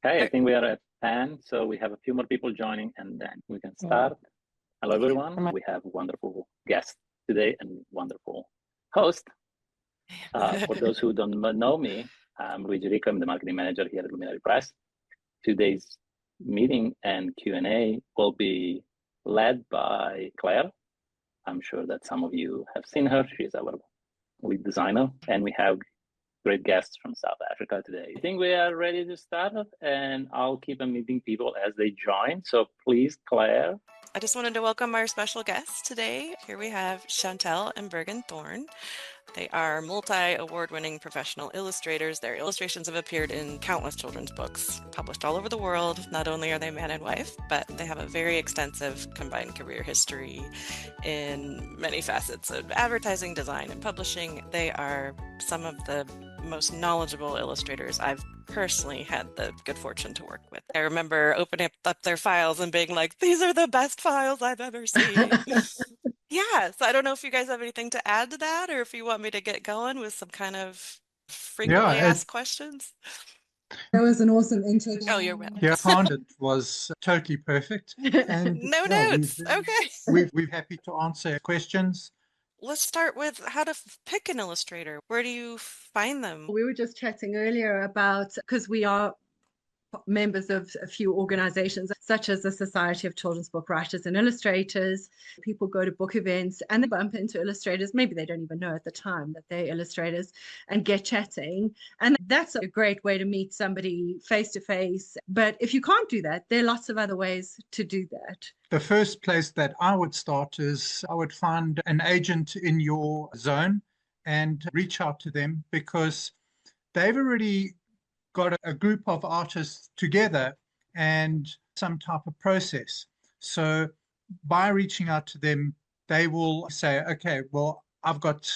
Okay, I think we are at 10, so we have a few more people joining and then we can start. Hello, everyone. We have a wonderful guest today and wonderful host. For those who don't know me, I'm Luigi Rico. I'm the marketing manager here at Luminare Press. Today's meeting and Q&A will be led by Claire. I'm sure that some of you have seen her. She's our lead designer, and we have great guests from South Africa today. I think we are ready to start, and I'll keep on meeting people as they join. So please, Claire. I just wanted to welcome our special guests today. Here we have Chantel and Bergen Thorn. They are multi-award-winning professional illustrators. Their illustrations have appeared in countless children's books, published all over the world. Not only are they man and wife, but they have a very extensive combined career history in many facets of advertising, design, and publishing. They are some of the most knowledgeable illustrators I've personally had the good fortune to work with. I remember opening up their files and being like, these are the best files I've ever seen. Yeah, so I don't know if you guys have anything to add to that, or if you want me to get going with some kind of frequently asked questions. That was an awesome intro. Oh, you're welcome. Yeah, I found it was totally perfect. And no notes. Okay. We're happy to answer questions. Let's start with how to pick an illustrator. Where do you find them? We were just chatting earlier about, because we are members of a few organizations such as the Society of Children's Book Writers and Illustrators. People go to book events and they bump into illustrators. Maybe they don't even know at the time that they're illustrators, and get chatting. And that's a great way to meet somebody face to face. But if you can't do that, there are lots of other ways to do that. The first place that I would start is I would find an agent in your zone and reach out to them, because they've already got a group of artists together and some type of process. So by reaching out to them, they will say, okay, well, I've got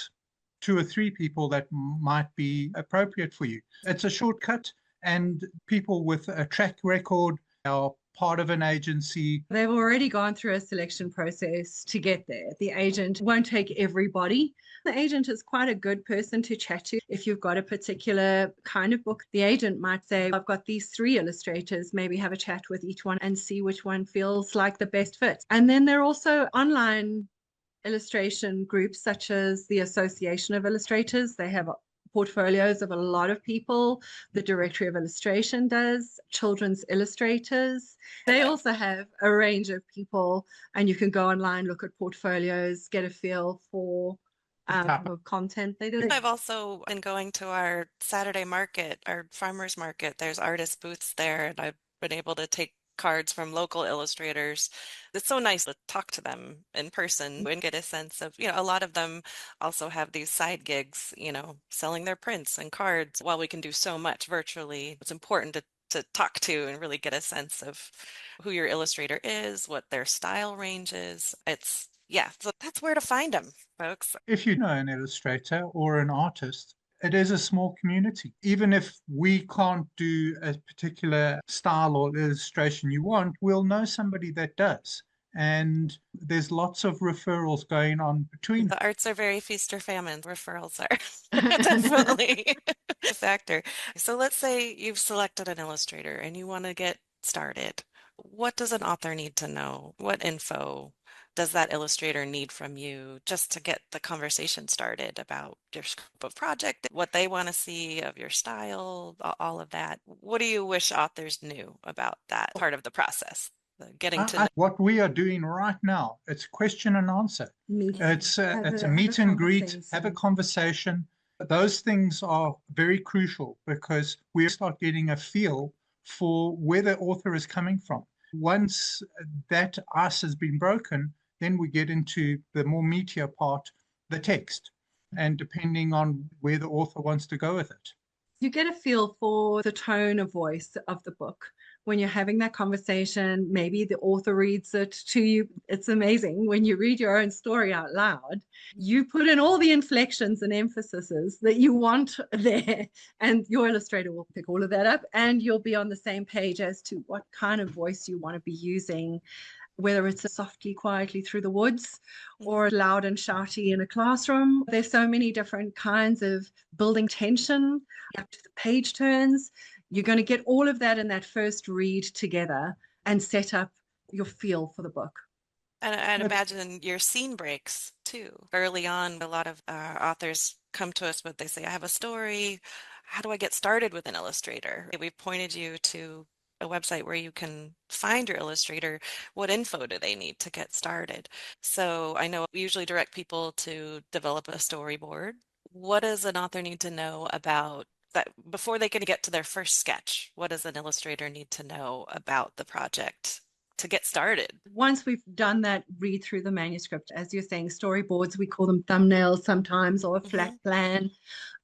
2 or 3 people that might be appropriate for you. It's a shortcut, and people with a track record are part of an agency. They've already gone through a selection process to get there. The agent won't take everybody. The agent is quite a good person to chat to. If you've got a particular kind of book, the agent might say, I've got these 3 illustrators, maybe have a chat with each one and see which one feels like the best fit. And then there are also online illustration groups such as the Association of Illustrators. They have portfolios of a lot of people. The Directory of Illustration does, Children's Illustrators. They also have a range of people, and you can go online, look at portfolios, get a feel for content they do. I've also been going to our Saturday market, our farmers market. There's artist booths there, and I've been able to take cards from local illustrators. It's so nice to talk to them in person and get a sense of, a lot of them also have these side gigs, selling their prints and cards. While we can do so much virtually, it's important to talk to and really get a sense of who your illustrator is, what their style range is. So that's where to find them, folks. If you know an illustrator or an artist, it is a small community. Even if we can't do a particular style or illustration you want, we'll know somebody that does. And there's lots of referrals going on between. The arts are very feast or famine. Referrals are definitely a factor. So let's say you've selected an illustrator and you want to get started. What does an author need to know? What info does that illustrator need from you just to get the conversation started about your scope of project, what they want to see of your style, all of that? What do you wish authors knew about that part of the process? Getting to what we are doing right now, it's question and answer. It's a meet and greet, have a conversation. Those things are very crucial, because we start getting a feel for where the author is coming from. Once that ice has been broken, then we get into the more meatier part, the text, and depending on where the author wants to go with it. You get a feel for the tone of voice of the book. When you're having that conversation, maybe the author reads it to you. It's amazing. When you read your own story out loud, you put in all the inflections and emphases that you want there, and your illustrator will pick all of that up, and you'll be on the same page as to what kind of voice you want to be using, whether it's a softly, quietly through the woods or loud and shouty in a classroom. There's so many different kinds of building tension up to the page turns. You're going to get all of that in that first read together and set up your feel for the book. And I'd imagine your scene breaks too. Early on, a lot of authors come to us, but they say, I have a story. How do I get started with an illustrator? We've pointed you to a website where you can find your illustrator. What info do they need to get started? So I know we usually direct people to develop a storyboard. What does an author need to know about that before they can get to their first sketch? What does an illustrator need to know about the project to get started? Once we've done that read through the manuscript, as you're saying, storyboards, we call them thumbnails sometimes, or a flat plan.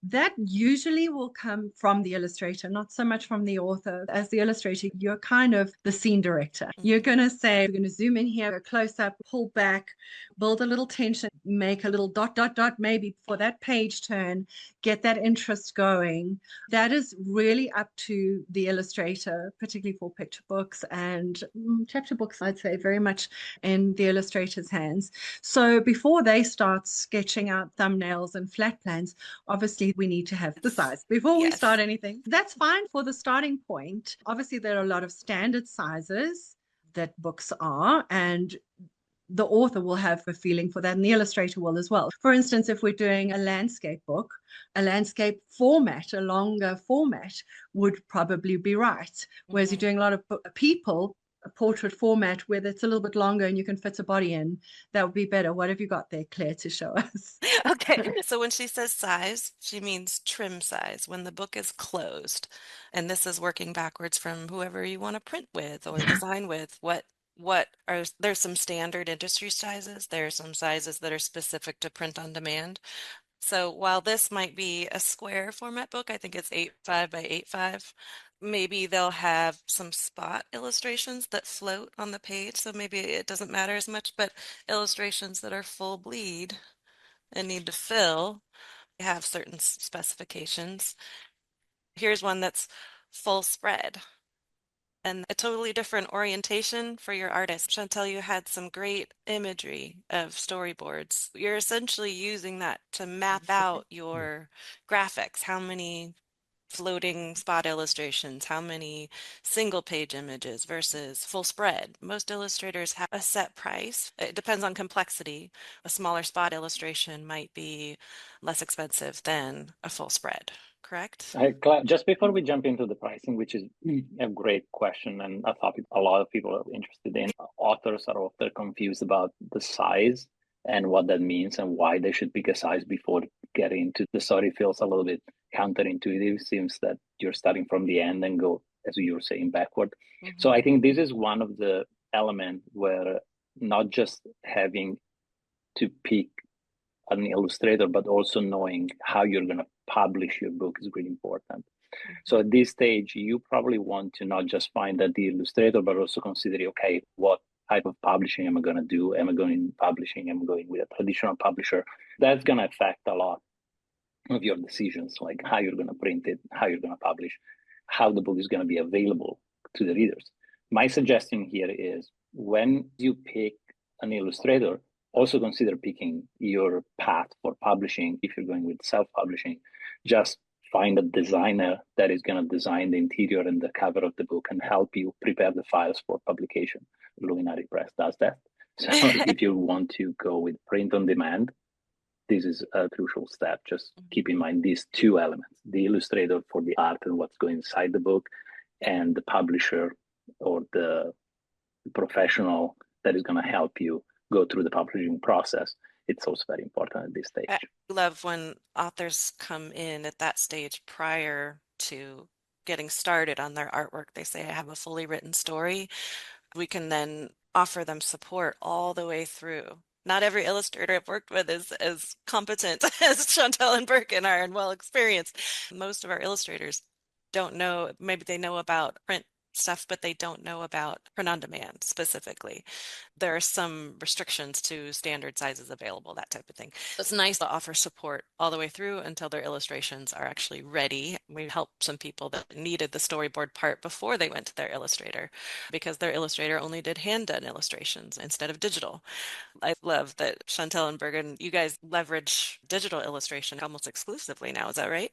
That usually will come from the illustrator, not so much from the author. As the illustrator, you're kind of the scene director. You're going to say, we're going to zoom in here, go close up, pull back, build a little tension, make a little dot, dot, dot, maybe for that page turn, get that interest going. That is really up to the illustrator, particularly for picture books and chapter books, I'd say very much in the illustrator's hands. So before they start sketching out thumbnails and flat plans, obviously we need to have the size before we start anything. That's fine for the starting point. Obviously, there are a lot of standard sizes that books are, and the author will have a feeling for that, and the illustrator will as well. For instance, if we're doing a landscape book, a landscape format, a longer format would probably be right. Whereas you're doing a lot of people, a portrait format where it's a little bit longer and you can fit a body in, that would be better. What have you got there, Claire, to show us? Okay, so when she says size, she means trim size, when the book is closed. And this is working backwards from whoever you want to print with or design with. There's some standard industry sizes. There are some sizes that are specific to print on demand. So while this might be a square format book, I think it's 8.5 by 8.5. Maybe they'll have some spot illustrations that float on the page, so maybe it doesn't matter as much, but illustrations that are full bleed and need to fill have certain specifications. Here's one that's full spread and a totally different orientation for your artist. Chantel, you had some great imagery of storyboards. You're essentially using that to map out your graphics. How many floating spot illustrations, how many single page images versus full spread. Most illustrators have a set price. It depends on complexity. A smaller spot illustration might be less expensive than a full spread, correct? Just before we jump into the pricing, which is a great question and a topic a lot of people are interested in, authors are often confused about the size and what that means and why they should pick a size before getting into the story. Feels a little bit counterintuitive. Seems that you're starting from the end and go, as you were saying, backward. So I think this is one of the elements where not just having to pick an illustrator, but also knowing how you're going to publish your book is really important. So at this stage, you probably want to not just find that the illustrator, but also consider, okay, what type of publishing am I going to do? Am I going in publishing? Am I going with a traditional publisher? That's going to affect a lot of your decisions, like how you're going to print it, how you're going to publish, how the book is going to be available to the readers. My suggestion here is when you pick an illustrator, also consider picking your path for publishing. If you're going with self-publishing, just find a designer that is going to design the interior and the cover of the book and help you prepare the files for publication. Luminare Press does that. So if you want to go with print on demand, this is a crucial step. Just keep in mind these two elements, the illustrator for the art and what's going inside the book, and the publisher or the professional that is going to help you go through the publishing process. It's also very important at this stage. I love when authors come in at that stage prior to getting started on their artwork. They say, I have a fully written story. We can then offer them support all the way through. Not every illustrator I've worked with is as competent as Chantel and Bergen are and well experienced. Most of our illustrators don't know, maybe they know about print stuff, but they don't know about print on demand specifically. There are some restrictions to standard sizes available, that type of thing. It's nice to offer support all the way through until their illustrations are actually ready. We helped some people that needed the storyboard part before they went to their illustrator because their illustrator only did hand-done illustrations instead of digital. I love that Chantel and Bergen, you guys leverage digital illustration almost exclusively now. Is that right?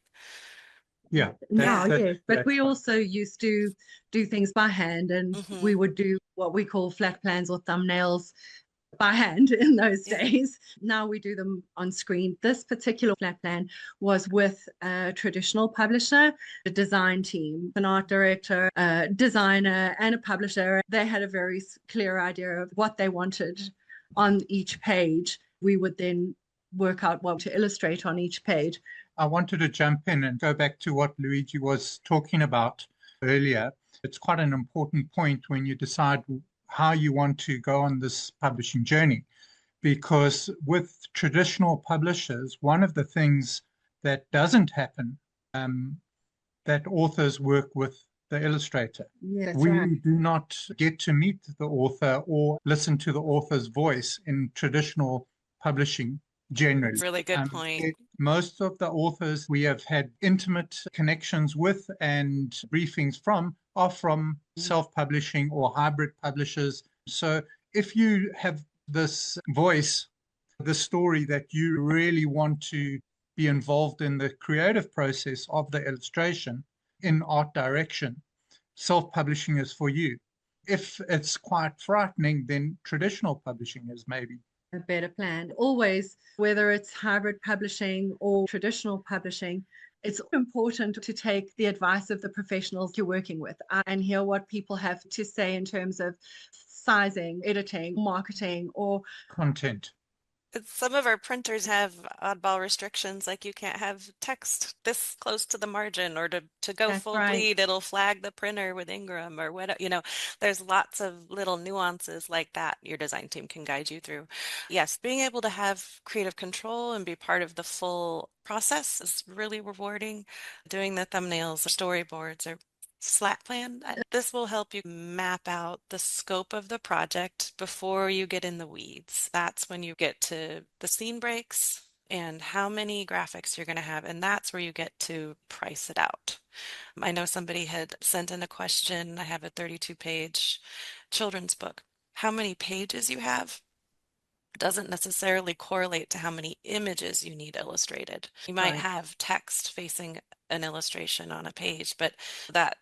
Yeah. Now, yes, but that's we fine. also used to do things by hand, and we would do what we call flat plans or thumbnails by hand in those days. Now we do them on screen. This particular flat plan was with a traditional publisher, a design team, an art director, a designer, and a publisher. They had a very clear idea of what they wanted on each page. We would then work out what to illustrate on each page. I wanted to jump in and go back to what Luigi was talking about earlier. It's quite an important point when you decide how you want to go on this publishing journey, because with traditional publishers, one of the things that doesn't happen, that authors work with the illustrator. Yes, we right. do not get to meet the author or listen to the author's voice in traditional publishing generally. Really good point. Most of the authors we have had intimate connections with and briefings from are from self-publishing or hybrid publishers. So if you have this voice, the story that you really want to be involved in the creative process of the illustration in art direction, self-publishing is for you. If it's quite frightening, then traditional publishing is maybe a better plan. Always, whether it's hybrid publishing or traditional publishing, it's important to take the advice of the professionals you're working with and hear what people have to say in terms of sizing, editing, marketing, or content. Some of our printers have oddball restrictions, like you can't have text this close to the margin, or to go full bleed, it'll flag the printer with Ingram or whatever. There's lots of little nuances like that your design team can guide you through. Yes, being able to have creative control and be part of the full process is really rewarding. Doing the thumbnails, storyboards, or flat plan. This will help you map out the scope of the project before you get in the weeds. That's when you get to the scene breaks and how many graphics you're going to have, and that's where you get to price it out. I know somebody had sent in a question. I have a 32-page children's book. How many pages you have doesn't necessarily correlate to how many images you need illustrated. You might have text facing an illustration on a page, but that,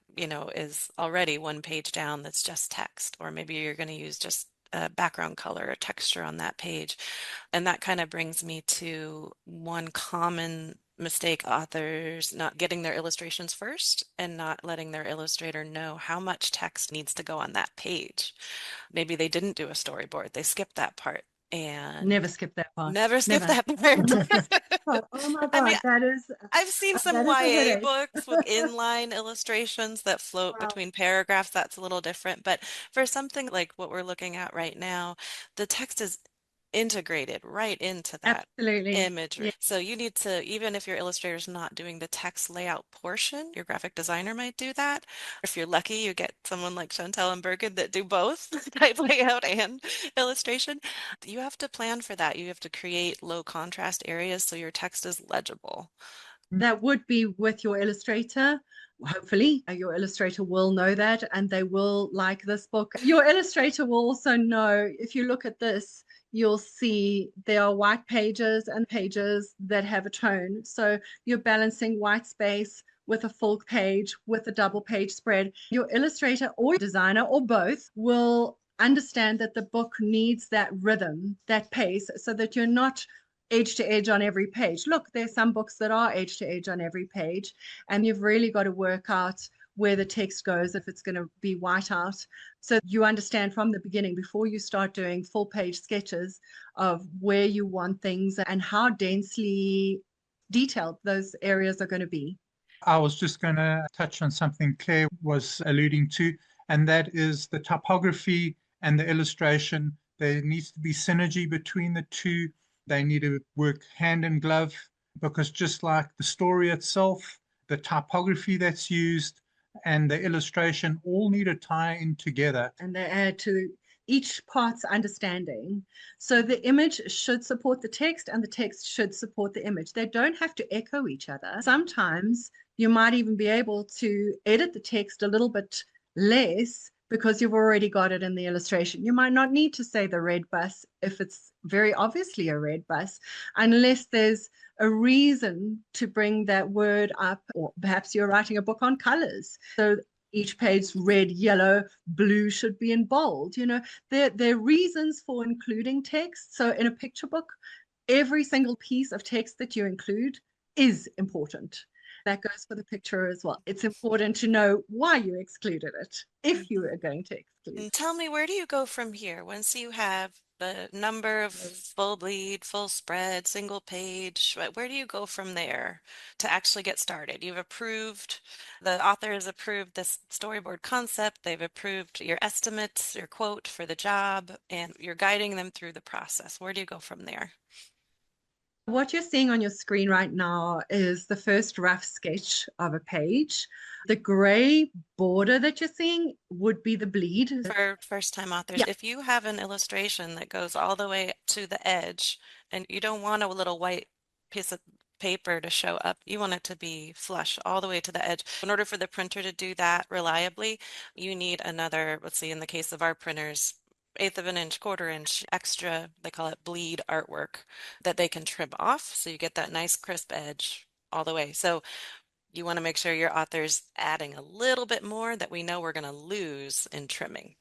is already one page down that's just text, or maybe you're going to use just a background color or texture on that page. And that kind of brings me to one common mistake: authors not getting their illustrations first and not letting their illustrator know how much text needs to go on that page. Maybe they didn't do a storyboard, they skipped that part. And never skip that part. Never skip that part. Oh my God, that is. I've seen some YA books with inline illustrations that float between paragraphs. That's a little different. But for something like what we're looking at right now, the text is integrated right into that imagery. Yeah. So you need to, even if your illustrator is not doing the text layout portion, your graphic designer might do that. If you're lucky, you get someone like Chantel and Bergen that do both type layout and illustration. You have to plan for that. You have to create low contrast areas so your text is legible. That would be with your illustrator. Hopefully, your illustrator will know that and they will like this book. Your illustrator will also know, if you look at this, you'll see there are white pages and pages that have a tone. So you're balancing white space with a full page, with a double page spread. Your illustrator or designer or both will understand that the book needs that rhythm, that pace, so that you're not edge to edge on every page. Look, there's some books that are edge to edge on every page, and you've really got to work out where the text goes, if it's going to be white out. So you understand from the beginning, before you start doing full page sketches, of where you want things and how densely detailed those areas are going to be. I was just going to touch on something Claire was alluding to, and that is the typography and the illustration. There needs to be synergy between the two. They need to work hand in glove, because just like the story itself, the typography that's used and the illustration all need to tie in together. And they add to each part's understanding. So the image should support the text and the text should support the image. They don't have to echo each other. Sometimes you might even be able to edit the text a little bit less, because you've already got it in the illustration. You might not need to say the red bus if it's very obviously a red bus, unless there's a reason to bring that word up, or perhaps you're writing a book on colors. So each page, red, yellow, blue should be in bold. There are reasons for including text. So in a picture book, every single piece of text that you include is important. That goes for the picture as well. It's important to know why you excluded it, if you are going to exclude. And tell me, where do you go from here? Once you have the number of full bleed, full spread, single page, where do you go from there to actually get started? You've approved, the author has approved this storyboard concept, they've approved your estimates, your quote for the job, and you're guiding them through the process. Where do you go from there? What you're seeing on your screen right now is the first rough sketch of a page. The gray border that you're seeing would be the bleed. For first-time authors, Yeah. if you have an illustration that goes all the way to the edge and you don't want a little white piece of paper to show up, you want it to be flush all the way to the edge. In order for the printer to do that reliably, you need another, let's see, in the case of our printers, 1/8 of an inch, 1/4 inch extra, they call it bleed artwork, that they can trim off. So you get that nice crisp edge all the way. So you want to make sure your author's adding a little bit more that we know we're going to lose in trimming.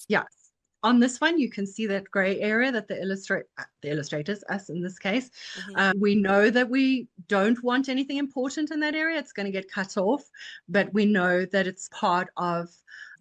Yeah. On this one, you can see that gray area that the illustrators, us in this case, we know that we don't want anything important in that area. It's going to get cut off, but we know that it's part of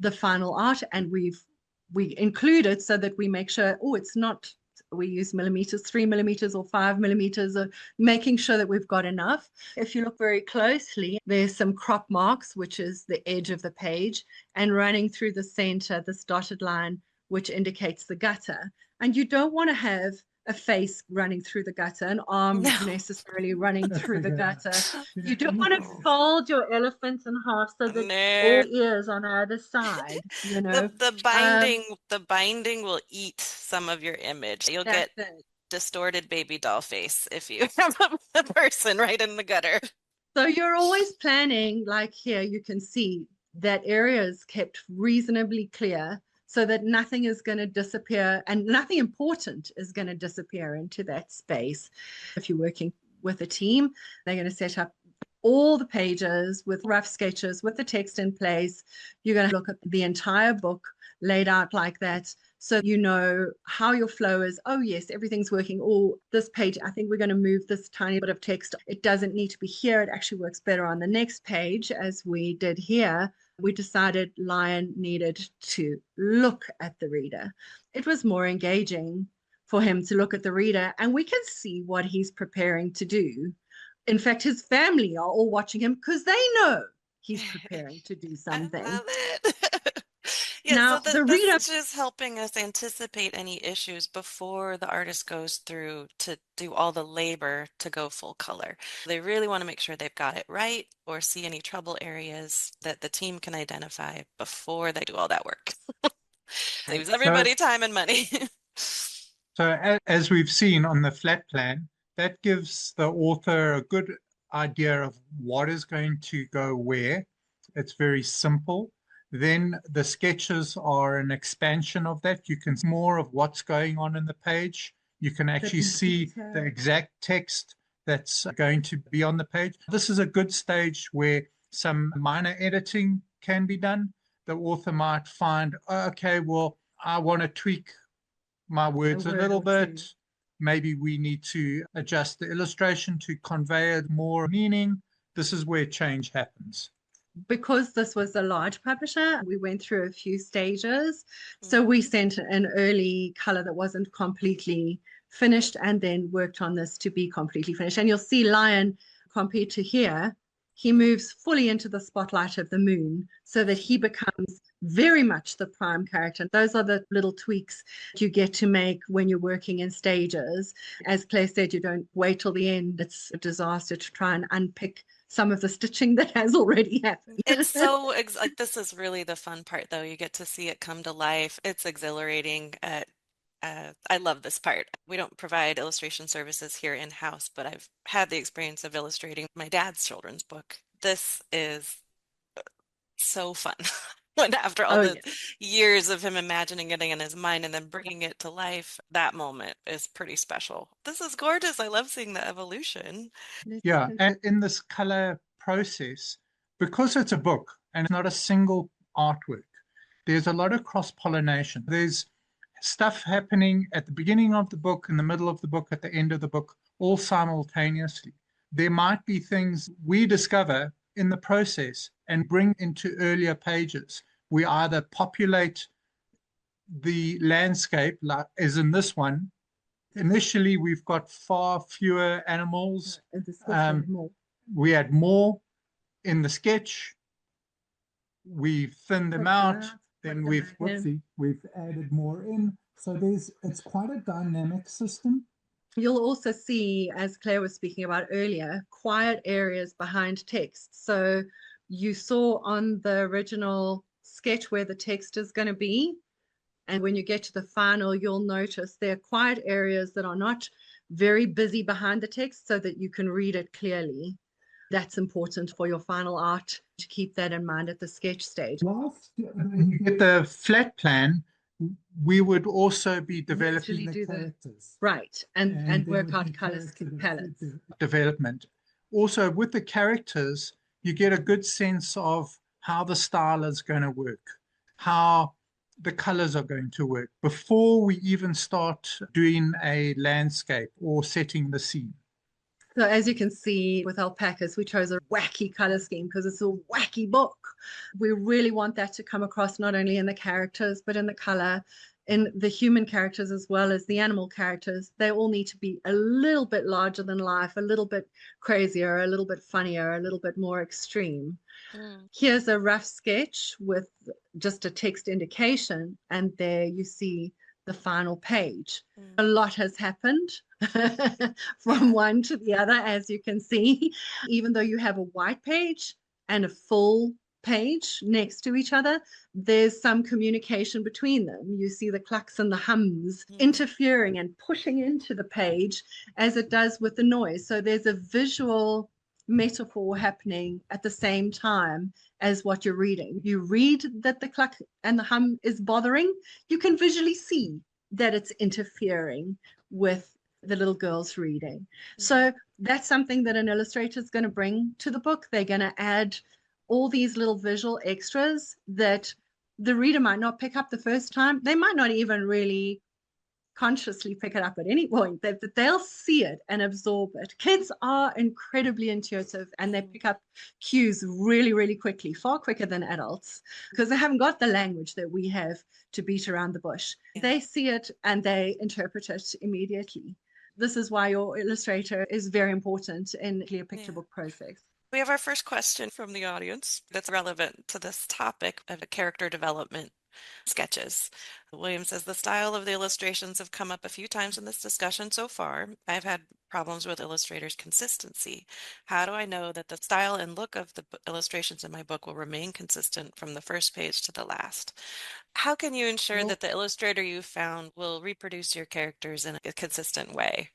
the final art, and we include it so that we make sure, it's not, we use millimeters, 3 millimeters or 5 millimeters, making sure that we've got enough. If you look very closely, there's some crop marks, which is the edge of the page, and running through the center, this dotted line, which indicates the gutter. And you don't want to have a face running through the gutter, an arm necessarily running through the gutter. You don't want to fold your elephant in half so that all ears on either side, The binding will eat some of your image. You'll get distorted baby doll face if you have a person right in the gutter. So you're always planning, like here you can see that area is kept reasonably clear, so that nothing is going to disappear and nothing important is going to disappear into that space. If you're working with a team, they're going to set up all the pages with rough sketches with the text in place. You're going to look at the entire book laid out like that, so you know how your flow is. Oh yes, everything's working. Oh, this page, I think we're going to move this tiny bit of text. It doesn't need to be here. It actually works better on the next page, as we did here. We decided Lion needed to look at the reader. It was more engaging for him to look at the reader, and we can see what he's preparing to do. In fact, his family are all watching him because they know he's preparing to do something. I love it. Yeah, now, so the reader is just helping us anticipate any issues before the artist goes through to do all the labor to go full color. They really want to make sure they've got it right or see any trouble areas that the team can identify before they do all that work. Saves everybody time and money. So as we've seen on the flat plan, that gives the author a good idea of what is going to go where. It's very simple. Then the sketches are an expansion of that. You can see more of what's going on in the page. You can actually see the exact text that's going to be on the page. This is a good stage where some minor editing can be done. The author might find, okay, well, I want to tweak my words a little bit. Maybe we need to adjust the illustration to convey more meaning. This is where change happens. Because this was a large publisher, we went through a few stages. So we sent an early color that wasn't completely finished and then worked on this to be completely finished. And you'll see Lion, compared to here, he moves fully into the spotlight of the moon so that he becomes very much the prime character. Those are the little tweaks you get to make when you're working in stages. As Claire said, you don't wait till the end. It's a disaster to try and unpick some of the stitching that has already happened. It's so, like, this is really the fun part, though. You get to see it come to life. It's exhilarating. I love this part. We don't provide illustration services here in-house, but I've had the experience of illustrating my dad's children's book. This is so fun. And after all the yeah. years of him imagining it in his mind and then bringing it to life, that moment is pretty special. This is gorgeous. I love seeing the evolution. Yeah, and in this color process, because it's a book and it's not a single artwork, there's a lot of cross-pollination. There's stuff happening at the beginning of the book, in the middle of the book, at the end of the book, all simultaneously. There might be things we discover in the process and bring into earlier pages. We either populate the landscape, like as in this one. Initially, we've got far fewer animals. We had more in the sketch. We've thinned them out. Then we've added more in. So it's quite a dynamic system. You'll also see, as Claire was speaking about earlier, quiet areas behind text. So you saw on the original sketch where the text is going to be. And when you get to the final, you'll notice there are quiet areas that are not very busy behind the text so that you can read it clearly. That's important for your final art, to keep that in mind at the sketch stage. Whilst you get the flat plan, we would also be developing the characters. Right, and work out color palettes. Development. Also, with the characters, you get a good sense of how the style is going to work, how the colors are going to work before we even start doing a landscape or setting the scene. So as you can see with alpacas, we chose a wacky color scheme because it's a wacky book. We really want that to come across not only in the characters, but in the color, in the human characters as well as the animal characters. They all need to be a little bit larger than life, a little bit crazier, a little bit funnier, a little bit more extreme. Here's a rough sketch with just a text indication, and there you see the final page. A lot has happened from one to the other, as you can see. Even though you have a white page and a full page next to each other, there's some communication between them. You see the clucks and the hums interfering and pushing into the page as it does with the noise. So there's a visual metaphor happening at the same time as what you're reading. You read that the cluck and the hum is bothering, you can visually see that it's interfering with the little girl's reading. So that's something that an illustrator is going to bring to the book. They're going to add all these little visual extras that the reader might not pick up the first time. They might not even really consciously pick it up at any point. They'll see it and absorb it. Kids are incredibly intuitive and they pick up cues really, really quickly, far quicker than adults, because they haven't got the language that we have to beat around the bush. They see it and they interpret it immediately. This is why your illustrator is very important in the clear picture book process. We have our first question from the audience that's relevant to this topic of character development sketches. William says, the style of the illustrations have come up a few times in this discussion so far. I've had problems with Illustrator's consistency. How do I know that the style and look of the illustrations in my book will remain consistent from the first page to the last? How can you ensure that the illustrator you found will reproduce your characters in a consistent way?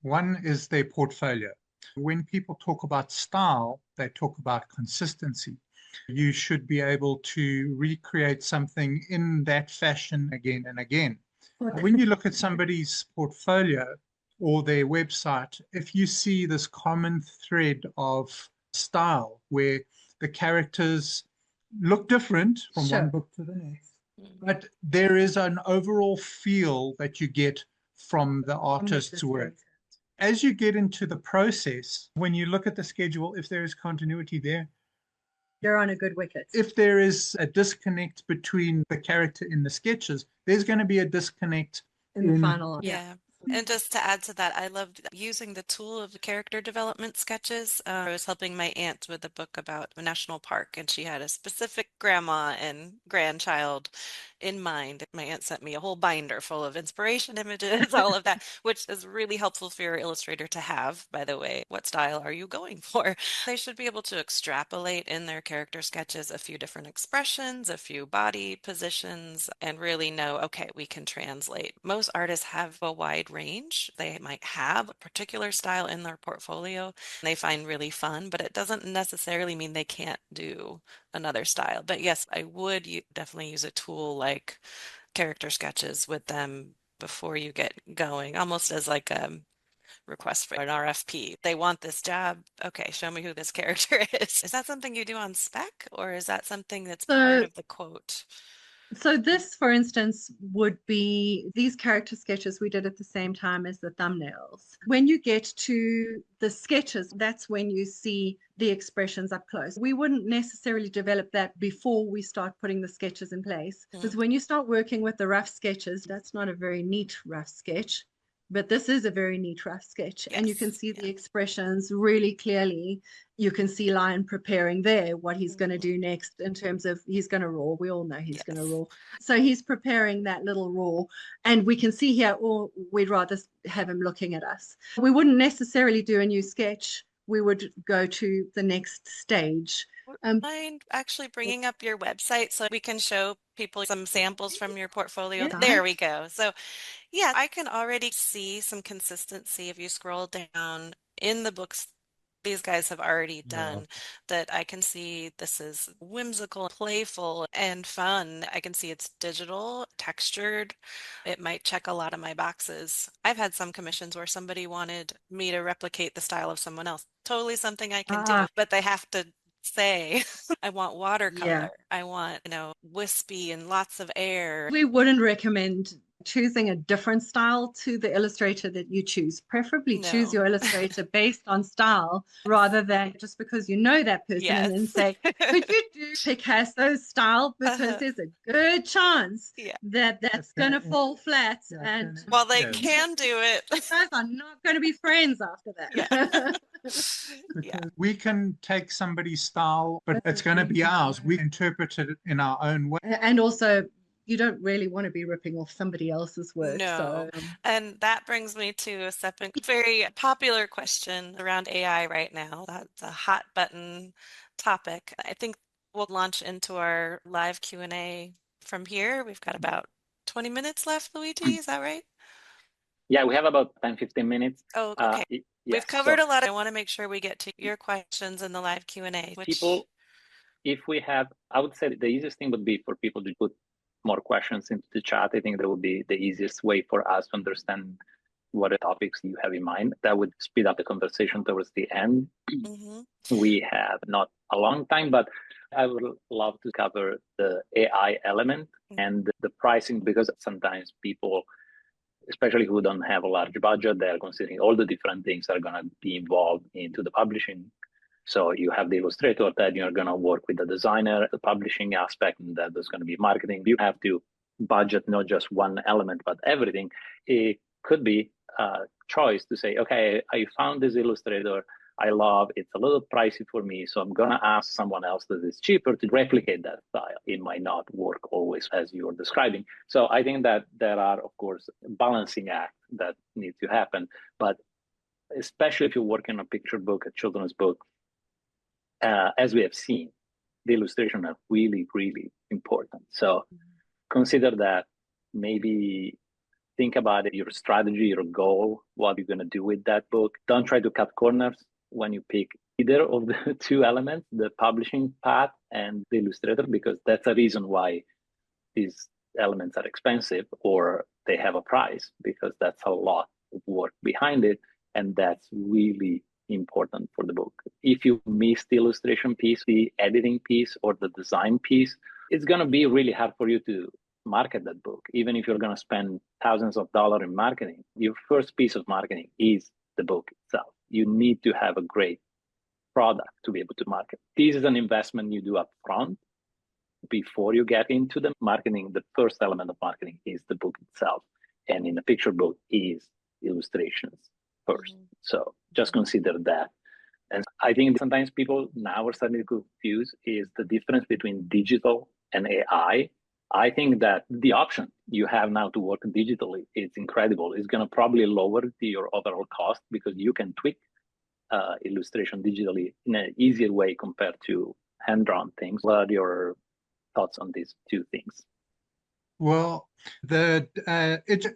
One is their portfolio. When people talk about style, they talk about consistency. You should be able to recreate something in that fashion again and again. When you look at somebody's portfolio or their website, if you see this common thread of style where the characters look different from one book to the next, but there is an overall feel that you get from the artist's work. As you get into the process, when you look at the schedule, if there is continuity there, you're on a good wicket. If there is a disconnect between the character in the sketches, there's going to be a disconnect in the final. Yeah. And just to add to that, I loved using the tool of the character development sketches. I was helping my aunt with a book about a national park, and she had a specific grandma and grandchild in mind. My aunt sent me a whole binder full of inspiration images, all of that, which is really helpful for your illustrator to have, by the way. What style are you going for? They should be able to extrapolate in their character sketches a few different expressions, a few body positions, and really know, okay, we can translate. Most artists have a wide range. They might have a particular style in their portfolio they find really fun, but it doesn't necessarily mean they can't do another style. But yes, I would definitely use a tool like character sketches with them before you get going, almost as like a request for an RFP. They want this job. Okay, show me who this character is. Is that something you do on spec, or is that something that's part So of the quote? So this, for instance, would be these character sketches we did at the same time as the thumbnails. When you get to the sketches, that's when you see the expressions up close. We wouldn't necessarily develop that before we start putting the sketches in place. Because when you start working with the rough sketches, that's not a very neat rough sketch. But this is a very neat rough sketch, and you can see the expressions really clearly. You can see Lion preparing there what he's going to do next in terms of he's going to roar. We all know he's going to roar. So he's preparing that little roar, and we can see here, or we'd rather have him looking at us. We wouldn't necessarily do a new sketch. We would go to the next stage. Mind actually bringing up your website so we can show people some samples from your portfolio? Yeah. There we go. So yeah, I can already see some consistency if you scroll down in the books these guys have already done, that I can see this is whimsical, playful, and fun. I can see it's digital, textured. It might check a lot of my boxes. I've had some commissions where somebody wanted me to replicate the style of someone else. Totally something I can do, but they have to say, I want watercolor. I want, wispy and lots of air. We wouldn't recommend choosing a different style to the illustrator that you choose. Preferably choose your illustrator based on style rather than just because you know that person and then say, could you do Picasso's style? Because there's a good chance that that's going to fall flat. And well, they can do it. You guys are not going to be friends after that. We can take somebody's style, but it's going to be ours. We interpret it in our own way. And also, you don't really want to be ripping off somebody else's work. No. And that brings me to a second very popular question around AI right now. That's a hot button topic. I think we'll launch into our live Q&A from here. We've got about 20 minutes left, Luigi. Is that right? Yeah, we have about 10-15 minutes. Oh, okay. We've covered a lot. I want to make sure we get to your questions in the live Q&A. People, if we have, I would say the easiest thing would be for people to put more questions into the chat. I think that would be the easiest way for us to understand what topics you have in mind. That would speed up the conversation towards the end. We have not a long time, but I would love to cover the AI element and the pricing, because sometimes people, especially who don't have a large budget, they're considering all the different things that are going to be involved into the publishing. So you have the illustrator that you're going to work with the designer, the publishing aspect, and that there's going to be marketing. You have to budget not just one element, but everything. It could be a choice to say, okay, I found this illustrator I love. It's a little pricey for me, so I'm going to ask someone else that is cheaper to replicate that style. It might not work always as you're describing. So I think that there are, of course, balancing act that needs to happen. But especially if you're working on a picture book, a children's book, as we have seen, the illustration are really, really important. So consider that. Maybe think about it, your strategy, your goal, what you're going to do with that book. Don't try to cut corners when you pick either of the two elements, the publishing path and the illustrator, because that's a reason why these elements are expensive or they have a price, because that's a lot of work behind it. And that's really important for the book. If you miss the illustration piece, the editing piece, or the design piece, it's going to be really hard for you to market that book. Even if you're going to spend thousands of dollars in marketing, your first piece of marketing is the book itself. You need to have a great product to be able to market. This is an investment you do up front before you get into the marketing. The first element of marketing is the book itself. And in a picture book is illustrations first. So just consider that. And I think sometimes people now are starting to confuse is the difference between digital and AI. I think that the option you have now to work digitally is incredible. It's going to probably lower your overall cost because you can tweak illustration digitally in an easier way compared to hand-drawn things. What are your thoughts on these two things? Well, the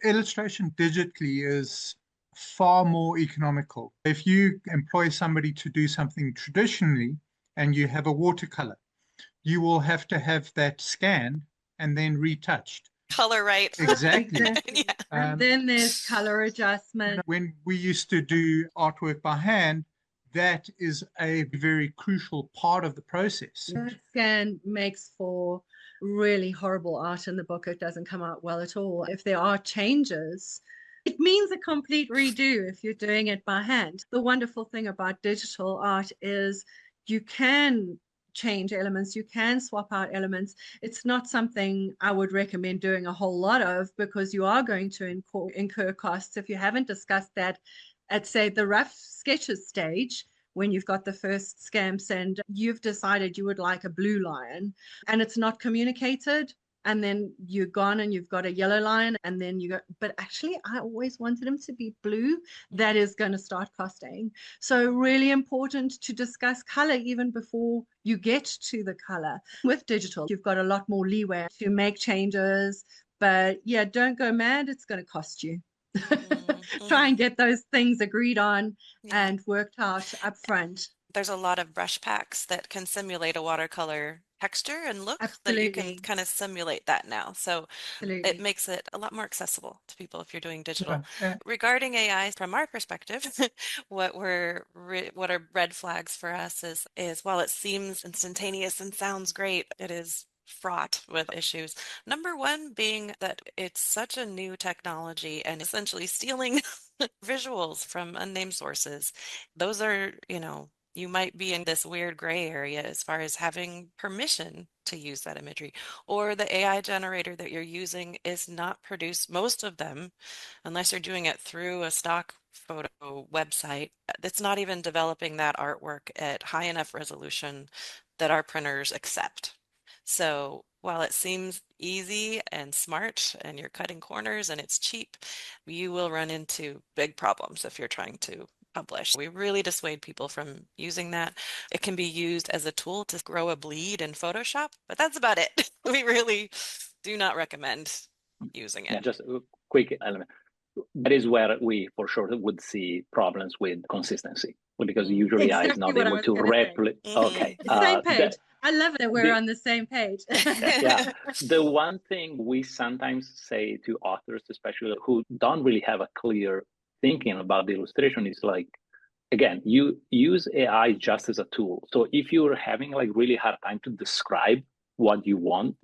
illustration digitally is far more economical. If you employ somebody to do something traditionally and you have a watercolor, you will have to have that scanned and then retouched. Color right. Exactly. Exactly. And then there's color adjustment. When we used to do artwork by hand, that is a very crucial part of the process. That scan makes for really horrible art in the book. It doesn't come out well at all. If there are changes, it means a complete redo if you're doing it by hand. The wonderful thing about digital art is you can change elements, you can swap out elements. It's not something I would recommend doing a whole lot of, because you are going to incur costs if you haven't discussed that at, say, the rough sketches stage, when you've got the first scamps and you've decided you would like a blue lion and it's not communicated, and then you're gone and you've got a yellow lion, and then you go, but actually I always wanted him to be blue. That is going to start costing. So really important to discuss color even before you get to the color. With digital, you've got a lot more leeway to make changes, but yeah, don't go mad. It's going to cost you. Try and get those things agreed on and worked out up front. There's a lot of brush packs that can simulate a watercolor texture and look. Absolutely. That you can kind of simulate that now. So Absolutely. it makes it a lot more accessible to people if you're doing digital. Yeah. Regarding AI, from our perspective, what are red flags for us is while it seems instantaneous and sounds great, it is fraught with issues. Number one being that it's such a new technology and essentially stealing visuals from unnamed sources. Those are, you might be in this weird gray area as far as having permission to use that imagery, or the AI generator that you're using is not produced, most of them, unless you're doing it through a stock photo website, it's not even developing that artwork at high enough resolution that our printers accept. So while it seems easy and smart and you're cutting corners and it's cheap, you will run into big problems if you're trying to publish. We really dissuade people from using that. It can be used as a tool to grow a bleed in Photoshop, but that's about it. We really do not recommend using it. Yeah, just a quick element. That is where we for sure would see problems with consistency, because usually AI is not able to replicate. Okay. Same page. I love it that we're on the same page. Yeah. The one thing we sometimes say to authors, especially who don't really have a clear thinking about the illustration, is like, again, you use AI just as a tool. So if you're having like really hard time to describe what you want,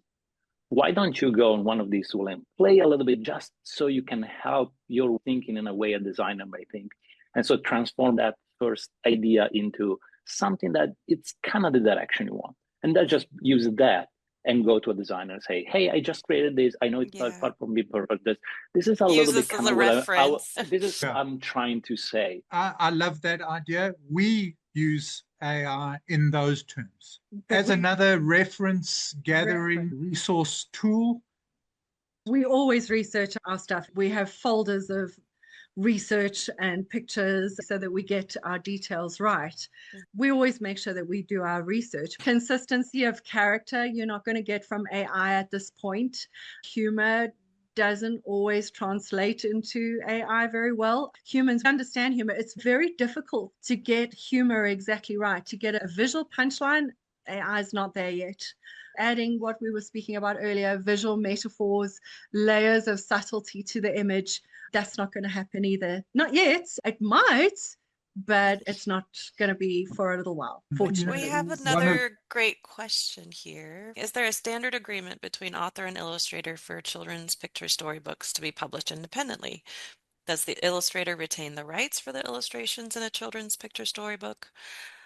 why don't you go on one of these tools and play a little bit, just so you can help your thinking in a way a designer may think. And so transform that first idea into something that it's kind of the direction you want. And then just use that and go to a designer and say, hey, I just created this. I know it's not far from being perfect. This is a little bit kind of what this is I'm trying to say. I love that idea. We use AI in those terms as another reference gathering resource tool. We always research our stuff. We have folders of research and pictures so that we get our details right. We always make sure that we do our research. Consistency of character, you're not going to get from AI at this point. Humor doesn't always translate into AI very well. Humans understand humor. It's very difficult to get humor exactly right. To get a visual punchline, AI is not there yet. Adding what we were speaking about earlier, visual metaphors, layers of subtlety to the image, that's not going to happen either. Not yet. It might, but it's not going to be for a little while, fortunately. We have another great question here. Is there a standard agreement between author and illustrator for children's picture storybooks to be published independently? Does the illustrator retain the rights for the illustrations in a children's picture storybook?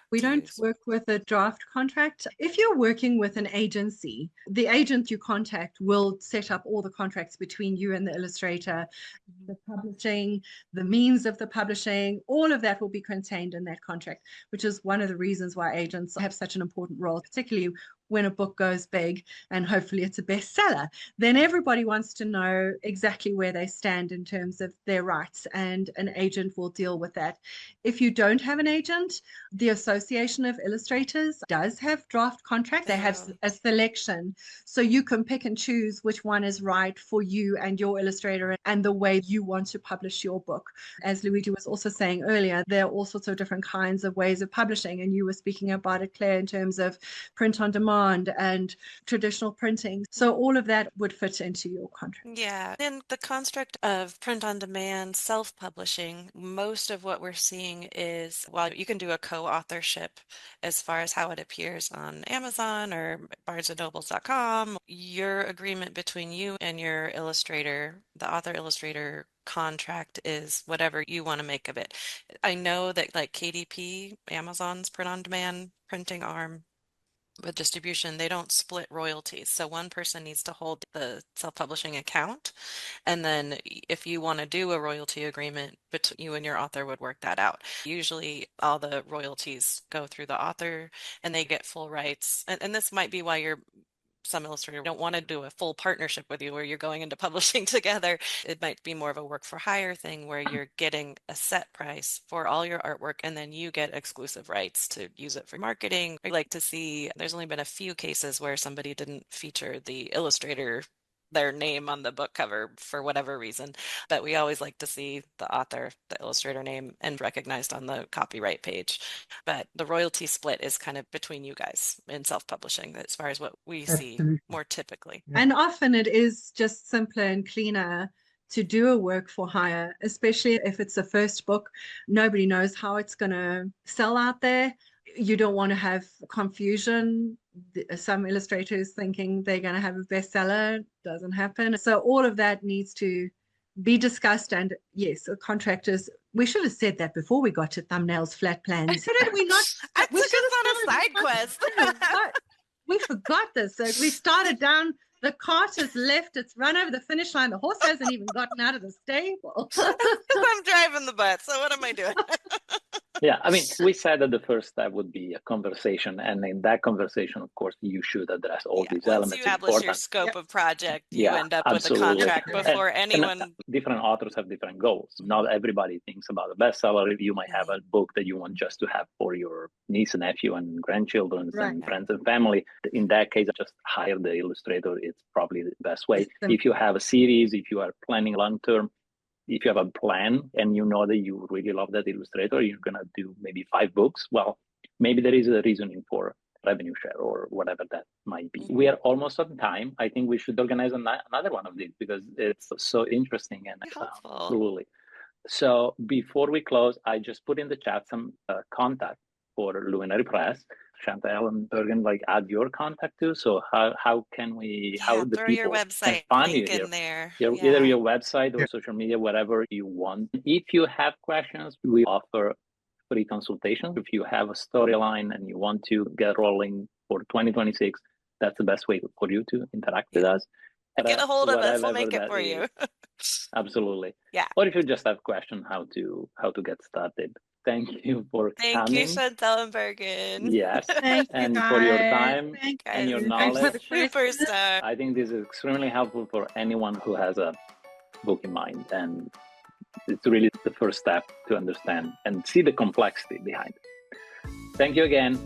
We don't work with a draft contract. If you're working with an agency, the agent you contact will set up all the contracts between you and the illustrator, the publishing, the means of the publishing, all of that will be contained in that contract, which is one of the reasons why agents have such an important role, particularly when a book goes big and hopefully it's a bestseller, then everybody wants to know exactly where they stand in terms of their rights, and an agent will deal with that. If you don't have an agent, the Association of Illustrators does have draft contracts. They have a selection, so you can pick and choose which one is right for you and your illustrator and the way you want to publish your book. As Luigi was also saying earlier, there are all sorts of different kinds of ways of publishing, and you were speaking about it, Claire, in terms of print on demand and traditional printing. So all of that would fit into your contract. Yeah. In the construct of print on demand, self-publishing, most of what we're seeing is, while you can do a co-authorship as far as how it appears on Amazon or barnesandnobles.com, your agreement between you and your illustrator, the author-illustrator contract, is whatever you want to make of it. I know that like KDP, Amazon's print on demand printing arm, with distribution, they don't split royalties. So one person needs to hold the self-publishing account. And then if you want to do a royalty agreement, between you and your author would work that out. Usually all the royalties go through the author and they get full rights. And this might be why some illustrators don't want to do a full partnership with you where you're going into publishing together. It might be more of a work for hire thing where you're getting a set price for all your artwork and then you get exclusive rights to use it for marketing. I like to see, there's only been a few cases where somebody didn't feature the illustrator, their name on the book cover for whatever reason, but we always like to see the author, the illustrator name, and recognized on the copyright page. But the royalty split is kind of between you guys in self-publishing as far as what we see more typically. Yeah. And often it is just simpler and cleaner to do a work for hire, especially if it's a first book. Nobody knows how it's going to sell out there. You don't want to have confusion. Some illustrators thinking they're going to have a bestseller, doesn't happen. So all of that needs to be discussed. And yes, contractors, we should have said that before we got to thumbnails, flat plans. How did we not? I took us on a side quest. We forgot this. So we started down. The cart has left. It's run over the finish line. The horse hasn't even gotten out of the stable. I'm driving the bus. So what am I doing? Yeah, I mean, we said that the first step would be a conversation, and in that conversation, of course, you should address all these elements. Once you establish your scope of project, you end up absolutely. with a contract before anyone. And different authors have different goals. Not everybody thinks about a bestseller. You might have a book that you want just to have for your niece and nephew and grandchildren and friends and family. In that case, just hire the illustrator. It's probably the best way. If you have a series, if you are planning long term, if you have a plan and you know that you really love that illustrator, you're going to do maybe 5 books. Well, maybe there is a reasoning for revenue share or whatever that might be. We are almost on time. I think we should organize another one of these because it's so interesting and absolutely. So before we close, I just put in the chat some contact for Luminare Press. Chantel and Bergen, add your contact too. So how can we, how the people your website can find you link here? In there. Either your website or social media, whatever you want. If you have questions, we offer free consultation. If you have a storyline and you want to get rolling for 2026, that's the best way for you to interact with us. Get a hold of us, we'll make it for you. Absolutely. Yeah. Or if you just have questions how to get started. Thank you for coming. Thank you, Chantel Bergen. Yes. Thank and you for your time and your knowledge. Superstar. I think this is extremely helpful for anyone who has a book in mind. And it's really the first step to understand and see the complexity behind it. Thank you again.